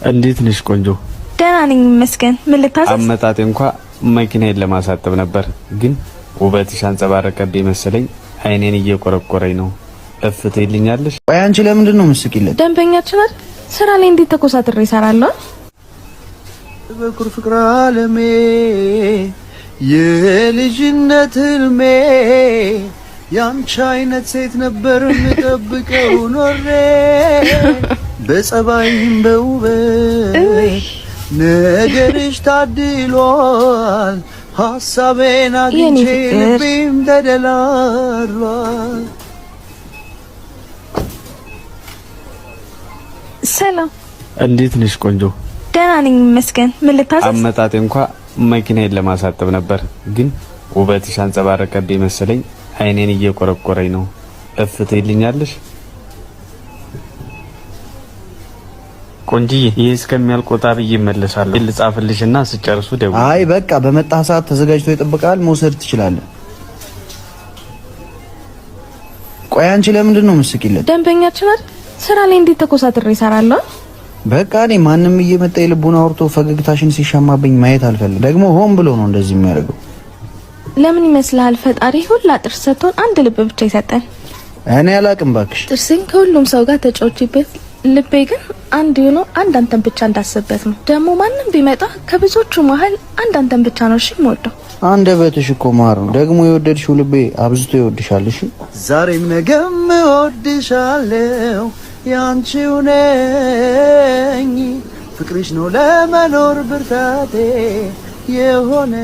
እንዴት ነሽ ቆንጆ? ደህና ነኝ መስገን። ምን ልታዘዝ? አመጣጤ እንኳን መኪናዬን ለማሳጠብ ነበር፣ ግን ውበትሽ አንጸባረቀብኝ መሰለኝ አይኔን እየቆረቆረኝ ነው። እፍትይልኛለሽ? ቆይ አንቺ ለምንድን ነው የምትስቂለት? ደንበኛችን አይደል? ስራ ላይ እንዴት ተኮሳትሬ እሰራለሁ? በኩር ፍቅር አለሜ የልጅነት ህልሜ ያንቺ አይነት ሴት ነበር የምጠብቀው ኖሬ በጸባይም በውበት ነገርሽ ታድሏል ሐሳቤን አግኝቼ ልቤም ተደላሏል። ሰላም፣ እንዴት ነሽ ቆንጆ? ደህና ነኝ መስገን። ምን ልታዘዝ? አመጣጤ እንኳን መኪናዬን ለማሳጠብ ነበር፣ ግን ውበትሽ አንጸባረቀብኝ መሰለኝ አይኔን እየቆረቆረኝ ነው። እፍትይልኛለሽ? ቆንጂዬ ይሄ እስከሚያልቆጣ ብዬ እመለሳለሁ። ልጻፍልሽና ስጨርሱ ደውል። አይ በቃ በመጣ ሰዓት ተዘጋጅቶ ይጠብቃል፣ መውሰድ ትችላለህ። ቆይ አንቺ ለምንድን ነው የምትስቂለት? ደንበኛችን አይደል? ስራ ላይ እንዴት ተኮሳትሬ እሰራለሁ? በቃ እኔ ማንም እየመጣ የልቡን አውርቶ ፈገግታሽን ሲሻማብኝ ማየት አልፈልግም። ደግሞ ሆን ብሎ ነው እንደዚህ የሚያደርገው። ለምን ይመስልሃል? ፈጣሪ ሁላ ጥርስ ሰጥቶን አንድ ልብ ብቻ ይሰጠን። እኔ አላቅም ባክሽ። ጥርሴን ከሁሉም ሰው ጋር ተጫውቼበት ልቤ ግን አንድ ሆኖ አንድ አንተን ብቻ እንዳስበት ነው። ደግሞ ማንም ቢመጣ ከብዙዎቹ መሀል አንድ አንተን ብቻ ነው እሺ የምወደው። አንደበትሽ እኮ ማር ነው። ደግሞ የወደድሽው ልቤ አብዝቶ ይወድሻል። እሺ ዛሬም ነገም እወድሻለሁ ያንቺው ነኝ። ፍቅርሽ ነው ለመኖር ብርታቴ የሆነ